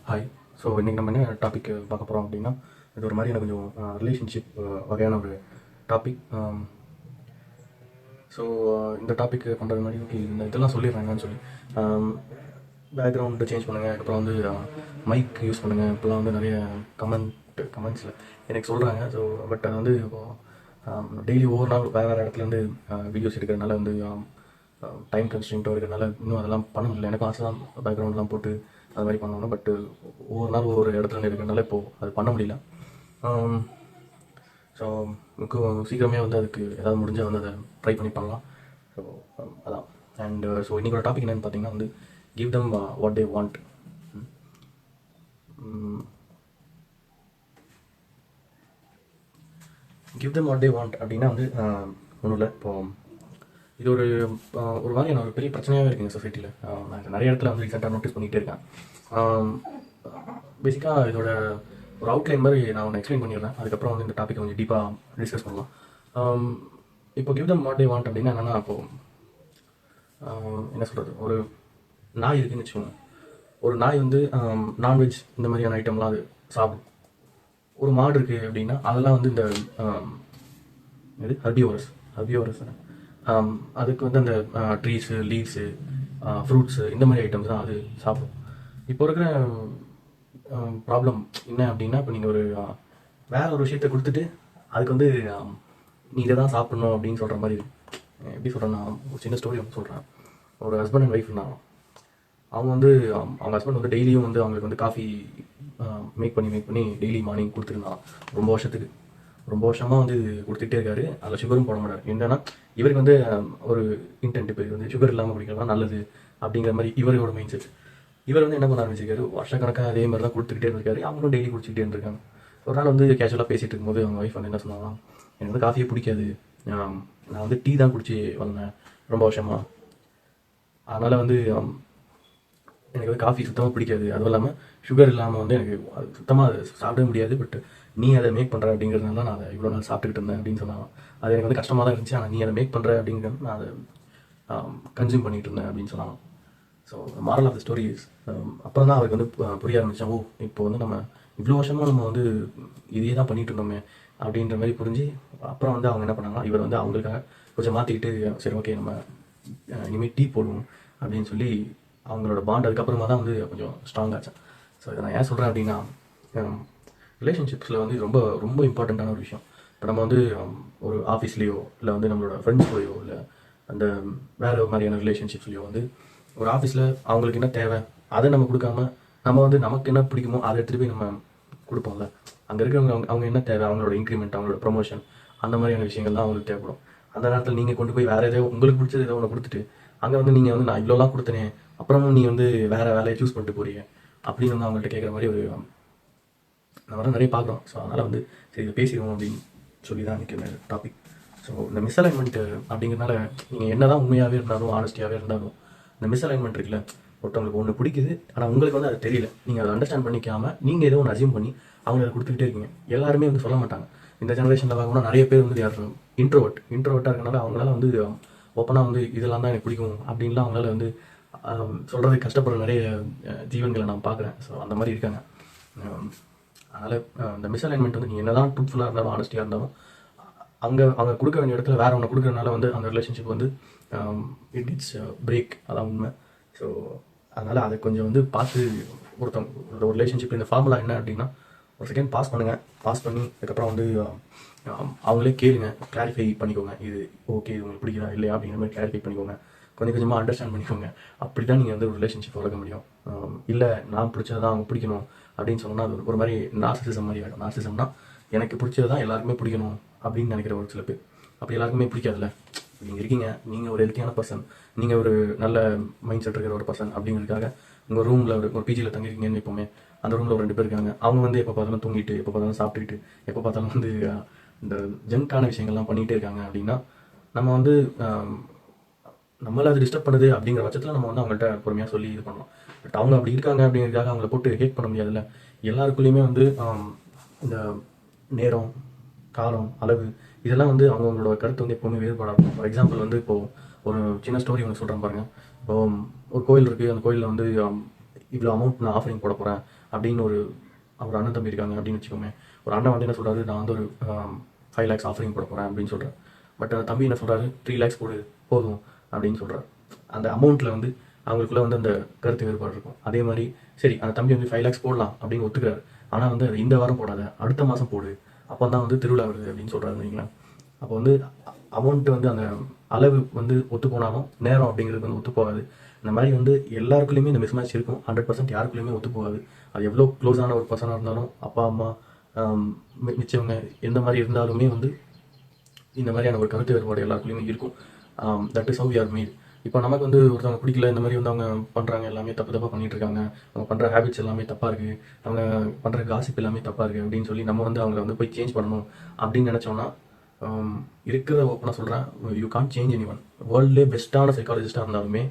Hi. So இன்றைக்கி நம்ம என்ன டாபிக் பார்க்க போகிறோம் அப்படின்னா, இது ஒரு மாதிரியான கொஞ்சம் ரிலேஷன்ஷிப் வகையான ஒரு டாபிக். ஸோ இந்த டாபிக் பண்ணுறது மாதிரி ஓகே இந்த இதெல்லாம் சொல்லிடுறாங்கன்னு சொல்லி பேக்ரவுண்டு சேஞ்ச் பண்ணுங்கள், அதுக்கப்புறம் வந்து மைக் யூஸ் பண்ணுங்கள், இப்போலாம் வந்து நிறைய கமெண்ட்ஸில் எனக்கு சொல்கிறாங்க. ஸோ பட் அது வந்து இப்போது டெய்லி ஒவ்வொரு நாள் வேறு இடத்துலேருந்து வீடியோஸ் எடுக்கிறதுனால வந்து டைம் கன்ஸ்ட்ரெயின்ட்டோ இருக்கிறதுனால இன்னும் அதெல்லாம் பண்ண முடியல. எனக்கும் ஆசை தான் பேக்ரவுண்ட்லாம் போட்டு அது மாதிரி பண்ணணும். பட்டு ஒவ்வொரு நாள் ஒவ்வொரு இடத்துல இருக்கிறதுனால இப்போது அது பண்ண முடியல. ஸோ சீக்கிரமே வந்து அதுக்கு ஏதாவது முடிஞ்சால் வந்து அதை ட்ரை பண்ணி பண்ணலாம். ஸோ அதான். அண்ட் ஸோ இன்றைக்கோட டாபிக் என்னென்னு பார்த்தீங்கன்னா வந்து give them what they want. Give them what they want அப்படின்னா வந்து ஒன்றும் இல்லை. இப்போது இது ஒரு மாதிரியான ஒரு பெரிய பிரச்சனையாகவே இருக்குங்க சொசைட்டியில். நான் நிறைய இடத்துல வந்து ரீசெண்டாக நோட்டீஸ் பண்ணிகிட்டே இருக்கேன். பேசிக்காக இதோட ஒரு அவுட்லைன் மாதிரி நான் ஒன்று எக்ஸ்பிளைன் பண்ணிடுறேன். அதுக்கப்புறம் வந்து இந்த டாப்பிக்கை கொஞ்சம் டீப்பாக டிஸ்கஸ் பண்ணலாம். இப்போ give them what they want அப்படின்னா என்னென்னா, இப்போது என்ன சொல்கிறது, ஒரு நாய் இருக்குதுன்னு வச்சுக்கோங்க. ஒரு நாய் வந்து நான்வெஜ் இந்த மாதிரியான ஐட்டம்லாம் அது சாப்பிடும். ஒரு மாடு இருக்குது அப்படின்னா அதெல்லாம் வந்து இந்த இது ஹர்பியோரஸ் அதுக்கு வந்து அந்த ட்ரீஸு, லீவ்ஸு, ஃப்ரூட்ஸு இந்த மாதிரி ஐட்டம்ஸ் தான் அது சாப்பிடும். இப்போ இருக்கிற ப்ராப்ளம் என்ன அப்படின்னா, இப்போ நீங்கள் வேற ஒரு விஷயத்தை கொடுத்துட்டு அதுக்கு வந்து நீ இதை தான் சாப்பிடணும் அப்படின்னு சொல்கிற மாதிரி. எப்படி சொல்கிறேன்னா, ஒரு சின்ன ஸ்டோரி வந்து சொல்கிறேன். ஒரு ஹஸ்பண்ட் அண்ட் ஒய்ஃப் இருந்தாங்க. அவங்க வந்து அவங்க ஹஸ்பண்ட் வந்து டெய்லியும் வந்து அவங்களுக்கு வந்து காஃபி மேக் பண்ணி டெய்லி மார்னிங் கொடுத்துருந்தான். ரொம்ப வருஷமாக வந்து கொடுத்துட்டே இருக்காரு. அதில் சுகரும் போட மாட்டார். என்னன்னா இவருக்கு வந்து ஒரு இன்டென்ட், இப்போ வந்து சுகர் இல்லாமல் குடிக்கலாம் நல்லது அப்படிங்கிற மாதிரி இவரோட மைண்ட் செட். இவர் வந்து என்ன பண்ண ஆரம்பிச்சிருக்காரு, வருஷக்கணக்காக அதே மாதிரி தான் கொடுத்துக்கிட்டே இருக்காரு. அவங்களும் டெய்லி குடிச்சிக்கிட்டே இருந்திருக்காங்க. ஒரு நாள் வந்து கேஷுவலாக பேசிகிட்டு இருக்கும்போது அவங்க ஒய்ஃப் வந்து என்ன சொன்னாங்கன்னா, எனக்கு வந்து காஃபியே பிடிக்காது, நான் வந்து டீ தான் குடிச்சு வந்தேன் ரொம்ப வருஷமாக, அதனால் வந்து எனக்கு வந்து காஃபி சுத்தமாக பிடிக்காது, அதுவும் இல்லாமல் சுகர் இல்லாமல் வந்து எனக்கு அது சுத்தமாக அதை சாப்பிட முடியாது, பட் நீ அதை மேக் பண்ணுற அப்படிங்கிறதுனால நான் அதை இவ்வளோ நாள் சாப்பிட்டுக்கிட்டு இருந்தேன் அப்படின்னு சொன்னாங்க. அது எனக்கு வந்து கஷ்டமாக தான் இருந்துச்சு, ஆனால் நீ அதை மேக் பண்ணுற அப்படிங்கிறது நான் அதை கன்சியூம் பண்ணிகிட்டு இருந்தேன் அப்படின்னு சொன்னாங்க. So moral of the story is, அப்புறம் தான் அவருக்கு வந்து புரிய ஆரம்பித்தேன், ஓ இப்போ வந்து நம்ம இவ்வளோ வருஷமாக நம்ம வந்து இதே தான் பண்ணிகிட்டு இருந்தோமே அப்படின்ற மாதிரி புரிஞ்சு, அப்புறம் வந்து அவங்க என்ன பண்ணாங்கன்னா, இவர் வந்து அவங்களுக்காக கொஞ்சம் மாற்றிக்கிட்டு, சரி ஓகே நம்ம இனிமேல் டீ போடுவோம் அப்படின்னு சொல்லி அவங்களோட பாண்ட் அதுக்கப்புறமா தான் வந்து கொஞ்சம் ஸ்ட்ராங் ஆச்சு. ஸோ இதை நான் ஏன் சொல்கிறேன் அப்படின்னா, ரிலேஷன்ஷிப்ஸில் வந்து ரொம்ப ரொம்ப இம்பார்ட்டண்ட்டான ஒரு விஷயம். இப்போ நம்ம வந்து ஒரு ஆஃபீஸ்லேயோ இல்லை வந்து நம்மளோட ஃப்ரெண்ட்ஸ்லையோ இல்லை அந்த வேறு மாதிரியான ரிலேஷன்ஷிப்ஸ்லையோ வந்து ஒரு ஆஃபீஸில் அவங்களுக்கு என்ன தேவை அதை நம்ம கொடுக்காம, நம்ம வந்து நமக்கு என்ன பிடிக்குமோ அதை எடுத்துகிட்டு போய் நம்ம கொடுப்போம்ல. அங்கே இருக்கிறவங்க அவங்க என்ன தேவை, அவங்களோட இன்க்ரிமெண்ட், அவங்களோட ப்ரொமோஷன், அந்த மாதிரியான விஷயங்கள்லாம் அவங்களுக்கு தேவைப்படும். அந்த நேரத்தில் நீங்கள் கொண்டு போய் வேறு ஏதோ உங்களுக்கு பிடிச்சது ஏதோ ஒன்று கொடுத்துட்டு அங்கே வந்து நீங்கள் வந்து நான் இவ்வளோலாம் கொடுத்தனே, அப்புறமும் நீ வந்து வேறு வேலையை சூஸ் பண்ணிட்டு போறீங்க அப்படின்னு வந்து அவங்கள்ட்ட கேட்குற மாதிரி ஒரு நம்ம நிறைய பார்க்குறோம். ஸோ அதனால் வந்து சரி இதை பேசிடுவோம் அப்படின்னு சொல்லி தான் நிற்கிற டாபிக். ஸோ இந்த மிஸ்அலைன்மெண்ட் அப்படிங்கிறதுனால நீங்கள் என்ன தான் உண்மையாகவே இருந்தாலும் ஆனஸ்டியாகவே இருந்தாலும் இந்த மிஸ்அலைன்மெண்ட் இருக்குல்ல, ஒருத்தவங்களுக்கு ஒன்று பிடிக்குது ஆனால் உங்களுக்கு வந்து அது தெரியல, நீங்கள் அதை அண்டர்ஸ்டாண்ட் பண்ணிக்காமல் நீங்கள் ஏதோ ஒன்று அசியூம் பண்ணி அவங்க அதை கொடுத்துக்கிட்டே இருக்கீங்க. எல்லாருமே வந்து சொல்ல மாட்டாங்க. இந்த ஜெனரேஷனில் பார்க்கணும்னா நிறைய பேர் வந்து யார் இன்ட்ரோவர்ட்டாக இருக்கனால அவங்களால வந்து ஓப்பனாக வந்து இதெல்லாம் தான் எனக்கு பிடிக்கும் அப்படின்லாம் அவங்களால வந்து சொல்கிறது கஷ்டப்படுற நிறைய ஜீவன்களை நான் பார்க்குறேன். ஸோ அந்த மாதிரி இருக்காங்க. அதனால் இந்த மிஸ்அலைன்மெண்ட் வந்து நீங்கள் என்ன தான் ட்ரூத்ஃபுல்லாக இருந்தாலும் ஆனஸ்டியாக இருந்தாலும் அவங்க கொடுக்க வேண்டிய இடத்துல வேறு ஒன்று கொடுக்குறதுனால வந்து அந்த ரிலேஷன்ஷிப் வந்து இட்ஸ் பிரேக். அதான் உண்மை. ஸோ அதனால் அதை கொஞ்சம் வந்து பார்த்து ஒரு ரிலேஷன்ஷிப் இந்த ஃபார்முலா என்ன அப்படின்னா, ஒரு செகண்ட் பாஸ் பண்ணுங்கள். பாஸ் பண்ணி அதுக்கப்புறம் வந்து அவங்களே கேளுங்க, கிளாரிஃபை பண்ணிக்கோங்க, இது ஓகே இது உங்களுக்கு பிடிக்குதா இல்லையா அப்படிங்கிற மாதிரி கிளாரிஃபை பண்ணிக்கோங்க, கொஞ்சம் கொஞ்சமாக அண்டர்ஸ்டாண்ட் பண்ணிக்கோங்க. அப்படி தான் நீங்கள் வந்து ஒரு ரிலேஷன்ஷிப் வளர்க்க முடியும். இல்லை நான் பிடிச்சது தான் அவங்க பிடிக்கணும் அப்படின்னு சொன்னால் அது ஒரு மாதிரி நார்சிசம் மாதிரி ஆகிடும். நார்சிசம்னா எனக்கு பிடிச்சது தான் எல்லாருக்குமே பிடிக்கணும் அப்படின்னு நினைக்கிற ஒரு சில பேர். அப்படி எல்லாருக்குமே பிடிக்காதுல்ல. நீங்கள் இருக்கீங்க, நீங்கள் ஒரு ஹெல்த்தியான பர்சன், நீங்கள் ஒரு நல்ல மைண்ட் செட் இருக்கிற ஒரு பர்சன் அப்படிங்கிறதுக்காக உங்கள் ரூமில் ஒரு பிஜியில் தங்கிருக்கீங்கன்னு எப்போவுமே அந்த ரூமில் ஒரு 2 பேர் இருக்காங்க. அவங்க வந்து எப்போ பார்த்தாலும் தூங்கிட்டு, எப்போ பார்த்தாலும் சாப்பிட்டுக்கிட்டு, எப்போ பார்த்தாலும் வந்து இந்த ஜங்கான விஷயங்கள்லாம் பண்ணிகிட்டே இருக்காங்க அப்படின்னா நம்ம வந்து நம்மளை அது டிஸ்டர்ப் பண்ணுது அப்படிங்கிற பட்சத்தில் நம்ம வந்து அவங்கள்ட்ட பொறுமையாக சொல்லி இது பண்ணலாம். பட் அவங்க அப்படி இருக்காங்க அப்படிங்கிறதுக்காக அவங்கள போட்டு ஹேட் பண்ண முடியாதுல்ல. எல்லாருக்குள்ளேயுமே வந்து இந்த நேரம், காலம், அளவு இதெல்லாம் வந்து அவங்களோட கருத்து வந்து எப்போவுமே வேறுபாடாகும். ஃபார் எக்ஸாம்பிள் வந்து இப்போது ஒரு சின்ன ஸ்டோரி ஒன்று சொல்கிறேன் பாருங்கள். இப்போது ஒரு கோயில் இருக்குது. அந்த கோயிலில் வந்து இவ்வளோ அமௌண்ட் நான் ஆஃபரிங் போட போகிறேன் அப்படின்னு ஒரு அண்ணன் தம்பி இருக்காங்க அப்படின்னு வச்சுக்கோங்க. ஒரு அண்ணன் வந்து என்ன சொல்கிறாரு, நான் வந்து ஒரு 5 lakhs ஆஃபரிங் போட போகிறேன் அப்படின்னு சொல்கிறேன். பட் அந்த தம்பி என்ன சொல்கிறாரு, 3 lakhs போடு போதும் அப்படின்னு சொல்கிறார். அந்த அமௌண்ட்டில் வந்து அவங்களுக்குள்ள வந்து அந்த கருத்து வேறுபாடு இருக்கும். அதே மாதிரி சரி அந்த தம்பி வந்து 5 lakhs போடலாம் அப்படின்னு ஒத்துக்கிறாரு. ஆனால் வந்து அது இந்த வாரம் போடாத, அடுத்த மாதம் போடு, அப்போ தான் வந்து திருவிழா வருது அப்படின்னு சொல்கிறாரு இல்லைங்களா. அப்போ வந்து அமௌண்ட்டு வந்து அந்த அளவு வந்து ஒத்து போனாலும் நேரம் அப்படிங்கிறது வந்து ஒத்து போகாது. இந்த மாதிரி வந்து எல்லாருக்குள்ளேயுமே இந்த மிஸ்மேட்ச் இருக்கும். 100% யாருக்குள்ளேயுமே ஒத்து போகாது. அது எவ்வளோ க்ளோஸான ஒரு பர்சனாக இருந்தாலும், அப்பா அம்மா மிச்சவங்க எந்த மாதிரி இருந்தாலுமே வந்து இந்த மாதிரியான ஒரு கருத்து வேறுபாடு எல்லாருக்குள்ளேயுமே இருக்கும். That is how we are made. இப்போ நமக்கு வந்து ஒருத்தவங்க பிடிக்கல, இந்த மாதிரி வந்து அவங்க பண்ணுறாங்க எல்லாமே தப்பாக பண்ணிகிட்டு இருக்காங்க, அவங்க பண்ணுற ஹேபிட்ஸ் எல்லாமே தப்பாக இருக்குது, அவங்க பண்ணுற காசிப் எல்லாமே தப்பாக இருக்குது அப்படின்னு சொல்லி நம்ம வந்து அவங்கள வந்து போய் சேஞ்ச் பண்ணணும் அப்படின்னு நினச்சோன்னா, இருக்கிற ஓப்பனாக சொல்கிறேன், you can't change any one. வேர்ல்ட்லேயே பெஸ்ட்டான சைக்காலஜிஸ்டாக இருந்தாலுமே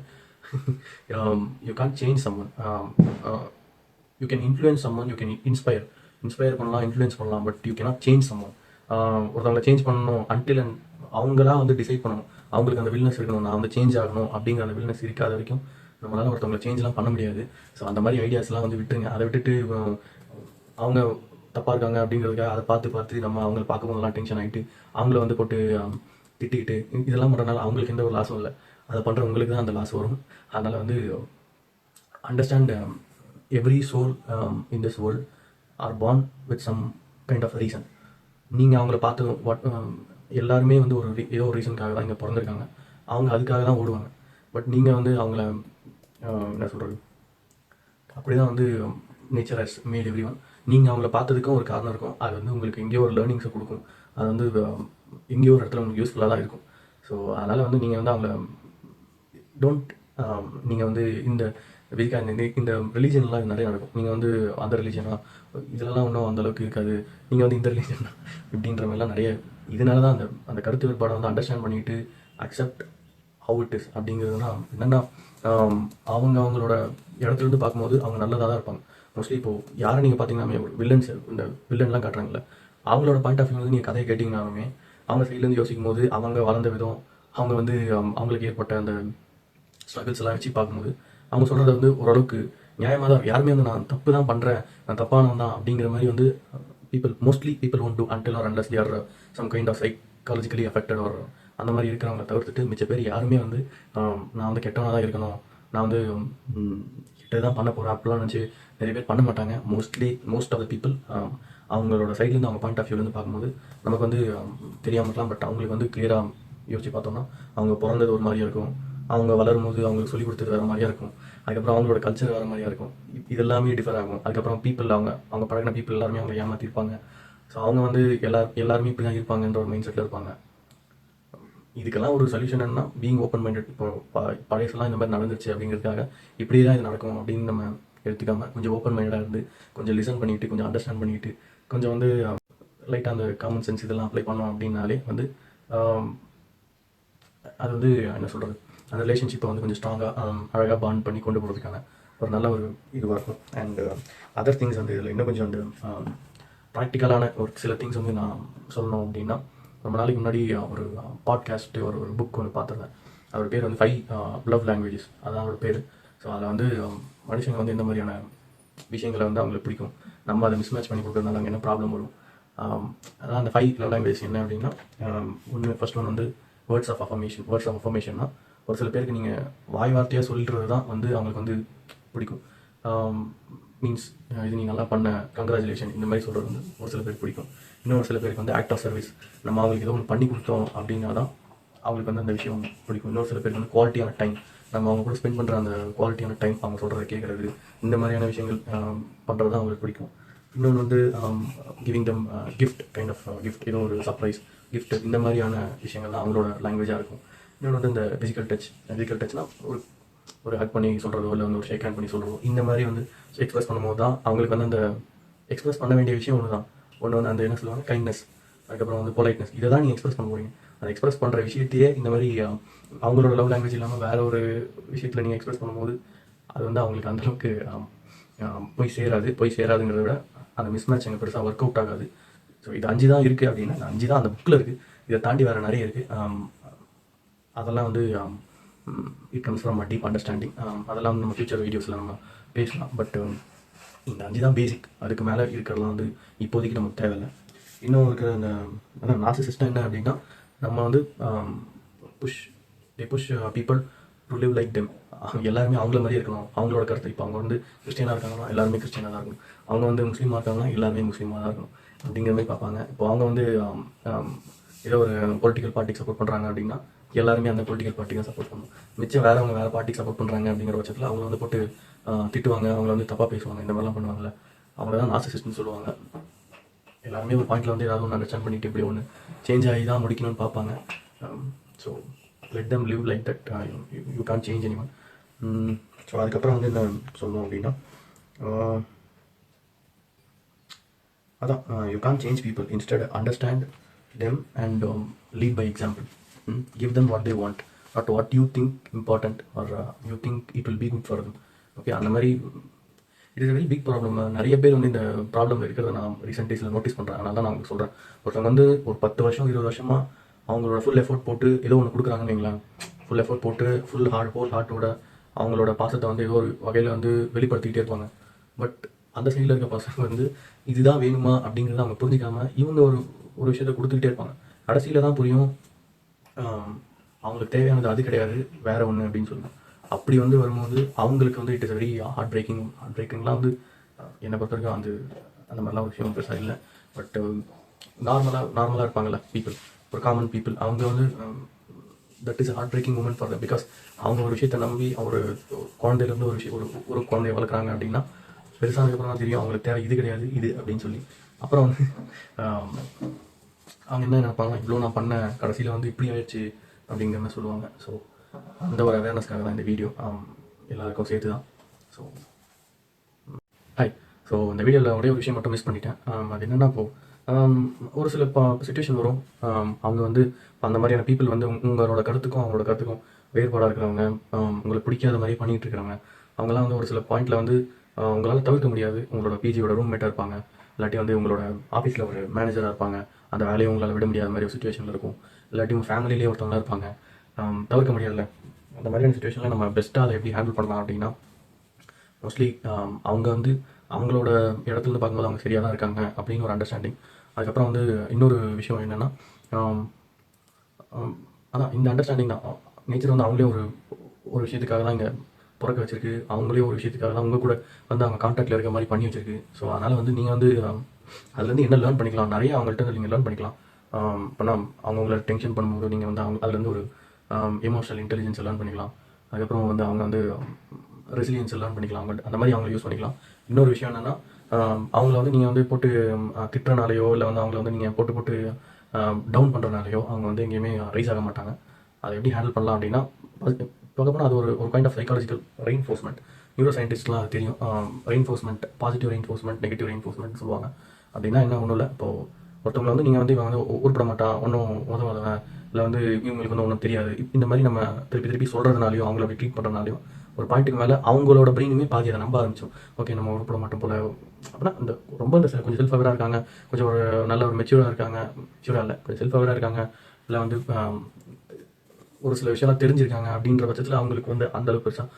you can't change someone. You can influence someone, you can inspire பண்ணலாம், இன்ஃப்ளூயன்ஸ் பண்ணலாம், but you cannot change someone. ஒருத்தவங்களை சேஞ்ச் பண்ணணும் அன்டில் அண்ட் அவங்களாம் வந்து டிசைட் பண்ணணும், அவங்களுக்கு அந்த வில்னஸ் இருக்கணும், நான் வந்து சேஞ்ச் ஆகணும் அப்படிங்கிற அந்த வில்னஸ் இருக்காத வரைக்கும் நம்மளால் ஒருத்தவங்களை சேஞ்ச்லாம் பண்ண முடியாது. ஸோ அந்த மாதிரி ஐடியாஸ்லாம் வந்து விட்டுருங்க. அதை விட்டுட்டு அவங்க தப்பாக இருக்காங்க அப்படிங்கிறதுக்காக அதை பார்த்து நம்ம அவங்களை பார்க்கும்போதெல்லாம் டென்ஷன் ஆகிட்டு அவங்கள வந்து போட்டு திட்டிக்கிட்டு இதெல்லாம் பண்ணுறதுனால அவங்களுக்கு எந்த ஒரு லாஸும் இல்லை. அதை பண்ணுற உங்களுக்கு தான் அந்த லாஸ் வரும். அதனால் வந்து understand every soul in this world are born with some kind of reason. நீங்கள் அவங்கள பார்த்து எல்லாருமே வந்து ஏதோ ஒரு ரீசனுக்காக தான் இங்கே பிறந்திருக்காங்க. அவங்க அதுக்காக தான் ஓடுவாங்க. பட் நீங்கள் வந்து அவங்கள என்ன சொல்கிறது, அப்படி தான் வந்து nature has made every one. நீங்கள் அவங்கள பார்த்ததுக்கும் ஒரு காரணம் இருக்கும். அது வந்து உங்களுக்கு எங்கேயோ ஒரு லேர்னிங்ஸை கொடுக்கும். அது வந்து எங்கேயோ ஒரு இடத்துல உங்களுக்கு யூஸ்ஃபுல்லாக தான் இருக்கும். ஸோ அதனால் வந்து நீங்கள் வந்து அவங்கள டோன்ட் நீங்கள் வந்து இந்த ரிலீஜன்லாம் இது நிறைய நடக்கும். நீங்கள் வந்து அந்த ரிலீஜனா இதெல்லாம் ஒன்றும் அந்தளவுக்கு இருக்காது, நீங்கள் வந்து இந்த ரிலீஜன் இப்படின்ற மாதிரிலாம் நிறைய. இதனால தான் அந்த கருத்து வேறுபாடை வந்து அண்டர்ஸ்டாண்ட் பண்ணிவிட்டு அக்செப்ட் ஹவு இட் இஸ் அப்படிங்கிறதுனா என்னென்னா, அவங்களோட இடத்துலேருந்து பார்க்கும்போது அவங்க நல்லதாக தான் இருப்பாங்க. மோஸ்ட்லி இப்போது யாரை நீங்கள் பார்த்தீங்கன்னா வில்லன்ஸ், இந்த வில்லன்லாம் காட்டுறாங்கல்ல, அவங்களோட பாயிண்ட் ஆஃப் வியூ வந்து நீங்கள் கதையை கேட்டிங்கனாலுமே அவங்க சைட்லேருந்து யோசிக்கும் போது அவங்க வளர்ந்த விதம், அவங்க வந்து அவங்களுக்கு ஏற்பட்ட அந்த ஸ்ட்ரகிள்ஸ் எல்லாம் வச்சு பார்க்கும்போது அவங்க சொல்கிறது வந்து ஓரளவுக்கு நியாயமாக தான். யாருமே வந்து நான் தப்பு தான் பண்ணுறேன், நான் தப்பானவன் தான் அப்படிங்கிற மாதிரி வந்து mostly people won't do until or unless they are some kind of psychologically affected or அந்த மாதிரி இருக்கிறவங்க தவிர்த்துட்டு மிச்ச பேர் யாருமே வந்து நான் வந்து கெட்டவனாக தான் இருக்கணும், நான் வந்து கெட்டது தான் பண்ண போகிறேன் அப்படிலாம் நினச்சி நிறைய பேர் பண்ண மாட்டாங்க. மோஸ்ட் ஆஃப் த பீப்புள் அவங்களோட சைட்லேருந்து அவங்க பாயிண்ட் ஆஃப் வியூலேருந்து பார்க்கும்போது நமக்கு வந்து தெரியாமல் இருக்கலாம். பட் அவங்களுக்கு வந்து கிளியராக யோசிச்சு பார்த்தோம்னா அவங்க பிறந்தது ஒரு மாதிரியாக இருக்கும், அவங்க வளரும்போது அவங்களுக்கு சொல்லிக் கொடுத்தது வேறு மாதிரியாக இருக்கும், அதுக்கப்புறம் அவங்களோட கல்ச்சர் வேறு மாதிரியாக இருக்கும், இது எல்லாமே டிஃபர் ஆகும். அதுக்கப்புறம் பீப்புள் அவங்க பழகின பீப்புள் எல்லாருமே அவங்க ஏமாற்றிருப்பாங்க. ஸோ அவங்க வந்து எல்லாருமே இப்படி தான் இருப்பாங்கன்ற ஒரு மைண்ட் செட்டில் இருப்பாங்க. இதுக்கெல்லாம் ஒரு சொல்யூஷன் என்னன்னா பீயிங் ஓப்பன் மைண்டட். இப்போ பழையசெல்லாம் இந்த மாதிரி நடந்துச்சு அப்படிங்கிறதுக்காக இப்படி தான் இது நடக்கும் அப்படின்னு நம்ம எடுத்துக்காமல் கொஞ்சம் ஓப்பன் மைண்டடாக இருந்து கொஞ்சம் லிசன் பண்ணிக்கிட்டு கொஞ்சம் அண்டர்ஸ்டாண்ட் பண்ணிக்கிட்டு கொஞ்சம் வந்து லைட்டாக அந்த காமன் சென்ஸ் இதெல்லாம் அப்ளை பண்ணோம் அப்படின்னாலே வந்து அது வந்து என்ன சொல்கிறது, அந்த ரிலேஷன்ஷிப்பை வந்து கொஞ்சம் ஸ்ட்ராங்காக அழகாக பாண்ட் பண்ணி கொண்டு போகிறதுக்கான ஒரு நல்ல ஒரு இதுவாக இருக்கும். அண்ட் அதர் திங்ஸ் வந்து இதில் இன்னும் கொஞ்சம் வந்து ப்ராக்டிக்கலான ஒரு சில திங்ஸ் வந்து நான் சொல்லணும் அப்படின்னா, ரொம்ப நாளைக்கு முன்னாடி ஒரு பாட்காஸ்ட்டு ஒரு புக் ஒன்று பார்த்துருந்தேன். அவர் பேர் வந்து 5 லவ் லாங்குவேஜஸ், அதான் அவரோட பேர். ஸோ அதில் வந்து மனுஷங்க வந்து எந்த மாதிரியான விஷயங்களை வந்து அவங்களுக்கு பிடிக்கும், நம்ம அதை மிஸ்மேட்ச் பண்ணி கொடுக்குறதுனால அங்கே என்ன ப்ராப்ளம் வரும். அதான் அந்த 5 லவ் லாங்குவேஜ் என்ன அப்படின்னா, ஃபர்ஸ்ட் ஒன் வந்து வேர்ட்ஸ் ஆஃப் அஃபர்மேஷன்னா ஒரு சில பேருக்கு நீங்கள் வாய் வார்த்தையாக சொல்கிறது தான் வந்து அவங்களுக்கு வந்து பிடிக்கும். மீன்ஸ் இது நீ நல்லா பண்ண, கங்க்ராச்சுலேஷன், இந்த மாதிரி சொல்கிறது வந்து ஒரு சில பேருக்கு பிடிக்கும். இன்னொரு சில பேருக்கு வந்து ஆக்ட் ஆஃப் சர்வீஸ், நம்ம அவங்களுக்கு ஏதோ ஒன்று பண்ணி கொடுத்தோம் அப்படின்னா தான் அவங்களுக்கு வந்து அந்த விஷயம் பிடிக்கும். இன்னொரு சில பேருக்கு வந்து குவாலிட்டியான டைம், நம்ம அவங்க கூட ஸ்பெண்ட் பண்ணுற அந்த குவாலிட்டியான டைம், அவங்க சொல்கிறத கேட்குறது, இந்த மாதிரியான விஷயங்கள் பண்ணுறது தான் அவங்களுக்கு பிடிக்கும். இன்னொன்று வந்து giving them gift, kind of gift, ஏதோ ஒரு சர்ப்ரைஸ் கிஃப்ட், இந்த மாதிரியான விஷயங்கள் தான் அவங்களோட லாங்குவேஜாக இருக்கும். இன்னொன்று வந்து இந்த ஃபிசிக்கல் டச்னால் ஒரு ஹக் பண்ணி சொல்கிறதோ இல்லை வந்து ஒரு ஷேக் ஹேண்ட் பண்ணி சொல்கிறதோ, இந்த மாதிரி வந்து எக்ஸ்பிரஸ் பண்ணும்போது தான் அவங்களுக்கு வந்து அந்த எக்ஸ்பிரஸ் பண்ண வேண்டிய விஷயம் ஒன்று தான். ஒன்று வந்து அந்த என்ன சொல்லுவாங்க, கைண்ட்னஸ், அதுக்கப்புறம் வந்து பொலைட்னஸ், இதை தான் நீங்கள் எக்ஸ்பிரஸ் பண்ண போகிறீங்க. அந்த எக்ஸ்பிரஸ் பண்ணுற விஷயத்தையே இந்த மாதிரி அவங்களோட லவ் லாங்குவேஜ் இல்லாமல் வேறு ஒரு விஷயத்தில் நீங்கள் எக்ஸ்பிரஸ் பண்ணும்போது அது வந்து அவங்களுக்கு அந்தளவுக்கு போய் சேராதுங்கிறத விட அந்த மிஸ்மேட்ச் அங்கே பெருசாக ஒர்க் அவுட் ஆகாது. ஸோ இது 5 தான் இருக்குது அப்படின்னா 5 தான் அந்த புக்கில் இருக்குது. இதை தாண்டி வேறு நிறைய இருக்குது. அதெல்லாம் வந்து it comes from a deep understanding. அதெல்லாம் நம்ம ஃபியூச்சர் வீடியோஸில் நம்ம பேசலாம். பட் இந்த 5 தான் பேசிக். அதுக்கு மேலே இருக்கிறதெல்லாம் வந்து இப்போதைக்கு நமக்கு தேவையில்லை. இன்னும் இருக்கிற அந்த அதான் நார்சிசிஸ்ட்னா என்ன அப்படின்னா, நம்ம வந்து push people to live like them. எல்லாருமே அவங்கள மாதிரியே இருக்கணும். அவங்களோட கருத்து இப்போ அவங்க வந்து கிறிஸ்டியனாக இருக்காங்கன்னா எல்லாருமே கிறிஸ்டியனாக தான் இருக்கணும். அவங்க வந்து முஸ்லீமாக இருக்காங்கன்னா எல்லாருமே முஸ்லீமாக தான் இருக்கணும் அப்படிங்கிற மாதிரி பார்ப்பாங்க. இப்போ அவங்க வந்து ஏதோ ஒரு பொலிட்டிக்கல் பார்ட்டிக்கு சப்போர்ட் பண்ணுறாங்க அப்படின்னா எல்லாருமே அந்த பொலிட்டிக்கல் பார்ட்டிக்கு தான் சப்போர்ட் பண்ணணும். மிச்சம் வேறவங்க வேறு பார்ட்டிக்கு சப்போர்ட் பண்ணுறாங்க அப்படிங்கிற பட்சத்தில் அவங்க வந்து போட்டு திட்டுவாங்க, அவங்கள வந்து தப்பாக பேசுவாங்க, இந்த மாதிரிலாம் பண்ணுவாங்கல்ல. அவங்க தான் நார்சிசிஸ்ட்னு சொல்லுவாங்க. எல்லாருமே ஒரு பாயிண்டில் வந்து ஏதாவது ஒன்று அண்டர்ஸ்டாண்ட் பண்ணிட்டு இப்படி ஒன்று சேஞ்ச் ஆகி தான் முடிக்கணும்னு பார்ப்பாங்க. So let them live like that. You can change anyone. So அதுக்கப்புறம் வந்து என்ன சொல்லணும் அப்படின்னா, அதான் you can change people, instead understand them and lead by example. Give them what they want, not what you think important or you think it will be good for them. Okay, அந்த மாதிரி it is a very big problem. நிறைய பேர் வந்து இந்த problem இருக்கிறத நான் recent டேஸில் notice பண்ணுறேன். அதனால தான் நான் உங்களுக்கு சொல்கிறேன். ஒருத்தவங்க வந்து ஒரு 10 வருஷம் 20 வருஷமாக அவங்களோட ஃபுல் எஃபோர்ட் போட்டு ஏதோ ஒன்று கொடுக்குறாங்கன்னு வைங்களேன். ஃபுல் எஃபோர்ட் போட்டு ஹோல் ஹார்ட்டோட அவங்களோட பாசத்தை வந்து ஏதோ ஒரு வகையில் வந்து வெளிப்படுத்திக்கிட்டே இருப்பாங்க. பட் அந்த சைடில் இருக்க பசங்க வந்து இதுதான் வேணுமா அப்படிங்கிறத அவங்க புரிஞ்சிக்காமல் இவங்க ஒரு விஷயத்தை கொடுத்துக்கிட்டே இருப்பாங்க. கடைசியில் தான் புரியும் அவங்களுக்கு தேவையானது அது கிடையாது, வேற ஒன்று அப்படின்னு சொல்லுவாங்க. அப்படி வந்து வரும்போது அவங்களுக்கு வந்து இட் இஸ் வெரி ஹார்ட் பிரேக்கிங்லாம் வந்து என்னை பொறுத்த வரைக்கும் அந்த மாதிரிலாம் ஒரு விஷயம் பெருசாக இல்லை. பட் நார்மலாக இருப்பாங்கல்ல பீப்புள், ஒரு காமன் பீப்புள், அவங்க வந்து that is heart breaking moment for them. Because அவங்க ஒரு விஷயத்தை நம்பி ஒரு குழந்தையிலேருந்து ஒரு குழந்தைய வளர்க்குறாங்க அப்படின்னா பெருசானதுக்கப்புறம் தான் தெரியும் அவங்களுக்கு தேவை இது கிடையாது இது அப்படின்னு சொல்லி. அப்புறம் வந்து அவங்க என்ன நினைப்பாங்க, இவ்வளோ நான் பண்ண கடைசியில் வந்து இப்படி ஆயிடுச்சு அப்படிங்கிற மாதிரி சொல்லுவாங்க. ஸோ அந்த ஒரு அவேர்னஸ்க்காக தான் இந்த வீடியோ, எல்லாருக்கும் சேர்த்து தான். So hi. ஸோ இந்த வீடியோவில் ஒரே ஒரு விஷயம் மட்டும் மிஸ் பண்ணிட்டேன். அது என்னென்னா, இப்போது ஒரு சில சுச்சுவேஷன் வரும். அவங்க வந்து அந்த மாதிரியான பீப்புள் வந்து உங்களோட கருத்துக்கும் அவங்களோட கருத்துக்கும் வேறுபாடாக இருக்கிறவங்க, உங்களுக்கு பிடிக்காத மாதிரி பண்ணிகிட்டு இருக்கிறவங்க, அவங்களாம் வந்து ஒரு சில பாயிண்டில் வந்து உங்களால் தவிர்க்க முடியாது. உங்களோட பிஜியோட ரூம்மேட்டாக இருப்பாங்க, இல்லாட்டி வந்து உங்களோட ஆஃபீஸில் ஒரு மேனேஜராக இருப்பாங்க, அந்த வேலையை உங்களால் விட முடியாத மாதிரி ஒரு சுச்சுவேஷனில் இருக்கும். இல்லாட்டி உங்கள் ஃபேமிலியிலே ஒருத்தவங்க இருப்பாங்க, தவிர்க்க முடியாதுல்ல. அந்த மாதிரியான சுச்சுவேஷனில் நம்ம பெஸ்ட்டாக அதை எப்படி ஹேண்டில் பண்ணலாம் அப்படின்னா, மோஸ்ட்லி அவங்க வந்து அவங்களோட இடத்துலேருந்து பார்க்கும்போது அவங்க சரியாக தான் இருக்காங்க அப்படின்னு ஒரு அண்டர்ஸ்டாண்டிங். அதுக்கப்புறம் வந்து இன்னொரு விஷயம் என்னென்னா, அதான் இந்த அண்டர்ஸ்டாண்டிங் தான். நேச்சர் வந்து அவங்களே ஒரு விஷயத்துக்காக தான் இங்கே பிறக்க வச்சிருக்கு. அவங்களே ஒரு விஷயத்துக்காக தான் உங்கள் கூட வந்து அவங்க கான்டாக்டில் இருக்க மாதிரி பண்ணி வச்சிருக்கு. ஸோ அதனால் வந்து நீங்கள் வந்து அதுலேருந்து என்ன லேர்ன் பண்ணிக்கலாம், நிறைய அவங்கள்ட்ட நீங்கள் லேர்ன் பண்ணிக்கலாம். இப்போ அவங்கள டென்ஷன் பண்ணும்போது நீங்கள் வந்து அதுலேருந்து ஒரு எமோஷனல் இன்டெலிஜென்ஸ் லேர்ன் பண்ணிக்கலாம். அதுக்கப்புறம் வந்து அவங்க வந்து ரெசிலியன்ஸ் லேர்ன் பண்ணிக்கலாம். அவங்கள்ட்ட அந்த மாதிரி அவங்கள யூஸ் பண்ணிக்கலாம். இன்னொரு விஷயம் என்னென்னா, அவங்கள வந்து நீங்கள் வந்து போட்டு திட்டுறனாலையோ இல்லை வந்து அவங்கள வந்து நீங்கள் போட்டு டவுன் பண்ணுறனாலையோ அவங்க வந்து எங்கேயுமே ரைஸ் ஆக மாட்டாங்க. அதை எப்படி ஹேண்டில் பண்ணலாம் அப்படின்னா, பார்க்கப்போனால் அது ஒரு kind of psychological reinforcement. Neuro சயின்டிஸ்ட்லாம் அது தெரியும். Reinforcement, positive reinforcement, negative reinforcement சொல்லுவாங்க. அப்படின்னா என்ன ஒன்றும் இல்லை. இப்போது ஒருத்தவங்களை வந்து நீங்கள் வந்து இவன் வந்து உருப்பட மாட்டான், ஒன்றும் உதவாதவன், இல்லை வந்து இவங்களுக்கு வந்து ஒன்றும் தெரியாது, இந்த மாதிரி நம்ம திருப்பி சொல்கிறதுனாலையும் அவங்கள அப்படி ட்ரீட் பண்ணுறதுனாலையும் ஒரு பாயிண்ட்டுக்கு மேலே அவங்களோட பிரெயினுமே பாதி அதை நம்ப ஆரம்பிச்சோம். ஓகே, நம்ம உருப்பட மாட்டோம் போல அப்படின்னா இந்த ரொம்ப இந்த கொஞ்சம் செல்ஃப் அவேராக இருக்காங்க, கொஞ்சம் ஒரு நல்ல ஒரு மெச்சூராக இருக்காங்க, மெச்சூராக இல்லை கொஞ்சம் செல்ஃப் அவேராக இருக்காங்க, இல்லை வந்து ஒரு சில விஷயம்லாம் தெரிஞ்சிருக்காங்க அப்படின்ற பட்சத்தில் அவங்களுக்கு வந்து அந்தளவுக்கு பெருசாக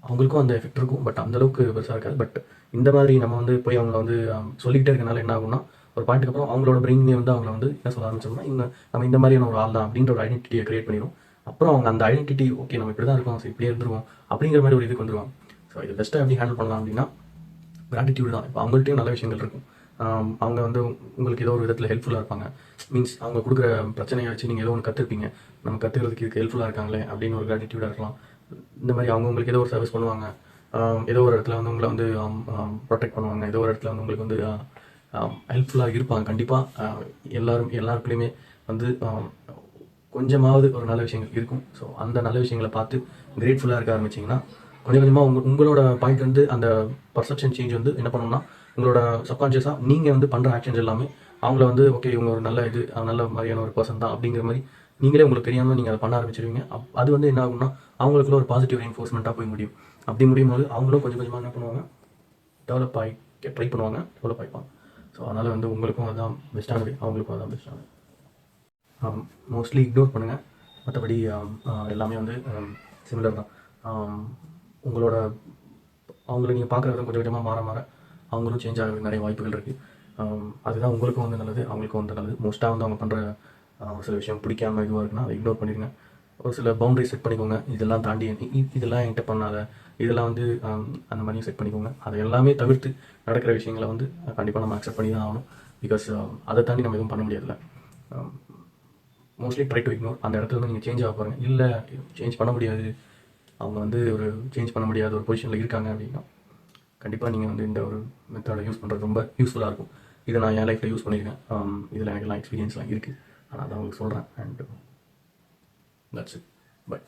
அவங்களுக்கும் அந்த எஃபெக்ட் இருக்கும். பட் அந்தளவுக்கு பெருசாக இருக்காது. பட் இந்த மாதிரி நம்ம வந்து போய் அவங்கள வந்து சொல்லிக்கிட்டே இருக்கனால என்ன ஆகும்னா, ஒரு பாயிண்ட்டுக்கு அப்புறம் அவங்களோட பிரெயினே வந்து அவங்கள வந்து என்ன சொல்ல ஆரம்பிச்சோம்னா, நம்ம இந்த மாதிரியான ஒரு ஆள் தான் அப்படின்ற ஒரு ஐடென்டிட்டியை கிரியேட் பண்ணிடும். அப்புறம் அவங்க அந்த ஐடென்டிட்டி ஓகே நம்ம இப்படி தான் இருக்கோம், சரி இப்படியே இருந்துருவோம் அப்படிங்கிற மாதிரி ஒரு இதுக்கு வந்துடுவாங்க. ஸோ இது பெஸ்ட்டாக எப்படி ஹேண்டில் பண்ணலாம் அப்படின்னா, கிராட்டிடியூட் தான். இப்போ அவங்கள்ட்டையும் நல்ல விஷயங்கள் இருக்கும். அவங்க வந்து உங்களுக்கு ஏதோ ஒரு விதத்தில் ஹெல்ப்ஃபுல்லாக இருப்பாங்க. மீன்ஸ் அவங்க கொடுக்குற பிரச்சனையை வச்சு நீங்கள் ஏதோ ஒன்று கற்றுருப்பீங்க, நம்ம கற்றுக்கிறதுக்கு இதுக்கு ஹெல்ப்ஃபுல்லாக இருக்காங்களே அப்படின்னு ஒரு கிராட்டிடியூடாக இருக்கலாம். இந்த மாதிரி அவங்க உங்களுக்கு ஏதோ ஒரு சர்வீஸ் பண்ணுவாங்க, ஏதோ ஒரு இடத்துல வந்து உங்களை வந்து ப்ரொடெக்ட் பண்ணுவாங்க, ஏதோ ஒரு இடத்துல வந்து உங்களுக்கு வந்து ஹெல்ப்ஃபுல்லாக இருப்பாங்க. கண்டிப்பாக எல்லாருக்குள்ளேயுமே வந்து கொஞ்சமாவது ஒரு நல்ல விஷயங்கள் இருக்கும். ஸோ அந்த நல்ல விஷயங்களை பார்த்து கிரேட்ஃபுல்லாக இருக்க ஆரம்பிச்சிங்கன்னா கொஞ்சம் கொஞ்சமாக உங்களோட பாயிண்ட் வந்து அந்த பர்செப்ஷன் சேஞ்ச் வந்து என்ன பண்ணணும்னா, உங்களோட சப்கான்ஷியஸாக நீங்கள் வந்து பண்ணுற ஆக்ஷன்ஸ் எல்லாமே அவங்கள வந்து ஓகே இவங்க ஒரு நல்ல மாதிரியான ஒரு பர்சன் தான் அப்படிங்கிற மாதிரி நீங்களே உங்களுக்கு தெரியாமல் நீங்கள் அதை பண்ண ஆரம்பிச்சிருவீங்க. அது வந்து என்ன ஆகும்னா அவங்களுக்குள்ள ஒரு பாசிட்டிவ் ரெயின்ஃபோர்ஸ்மெண்ட்டாக போய் முடியும். அப்படி முடியும் போது அவங்களும் கொஞ்சம் கொஞ்சமாக என்ன பண்ணுவாங்க, டெவலப் ஆகிப்பாங்க. ஸோ அதனால் வந்து உங்களுக்கும் அதுதான் பெஸ்ட்டானது, அவங்களுக்கும் அதுதான் பெஸ்ட்டானது. மோஸ்ட்லி இக்னோர் பண்ணுங்கள். மற்றபடி எல்லாமே வந்து சிமிலர் தான். உங்களோட அவங்கள நீங்கள் பார்க்குற விதம் கொஞ்சம் கொஞ்சமாக மாற மாற அவங்களும் சேஞ்ச் ஆக நிறைய வாய்ப்புகள் இருக்குது. அதுதான் உங்களுக்கும் வந்து நல்லது, அவங்களுக்கும் வந்து நல்லது. மோஸ்ட்டாக வந்து அவங்க பண்ணுற ஒரு சில விஷயம் பிடிக்காம இதுவாக இருக்குன்னா அதை இக்னோர் பண்ணிடுங்க. ஒரு சில பவுண்டரி செட் பண்ணிக்கோங்க. இதெல்லாம் தாண்டி இதெல்லாம் என்கிட்ட பண்ணாத, இதெல்லாம் வந்து அந்த மாதிரியும் செட் பண்ணிக்கோங்க. அதை எல்லாமே தவிர்த்து நடக்கிற விஷயங்களை வந்து கண்டிப்பாக நம்ம அக்செப்ட் பண்ணி தான் ஆகணும். பிகாஸ் அதை தாண்டி நம்ம எதுவும் பண்ண முடியாதுல்ல. Mostly try to ignore. அந்த இடத்துல வந்து நீங்கள் சேஞ்ச் ஆக பாருங்கள். இல்லை சேஞ்ச் பண்ண முடியாது, அவங்க வந்து ஒரு சேஞ்ச் பண்ண முடியாத ஒரு பொசிஷனில் இருக்காங்க அப்படின்னா கண்டிப்பாக நீங்கள் வந்து இந்த ஒரு மெத்தடை யூஸ் பண்ணுறது ரொம்ப யூஸ்ஃபுல்லாக இருக்கும். இதை நான் என் லைஃப்பில் யூஸ் பண்ணியிருக்கேன். இதில் எனக்குலாம் எக்ஸ்பீரியன்ஸ்லாம் இருக்குது. ஆனால் அதை உங்களுக்கு சொல்கிறேன். And that's it. பை.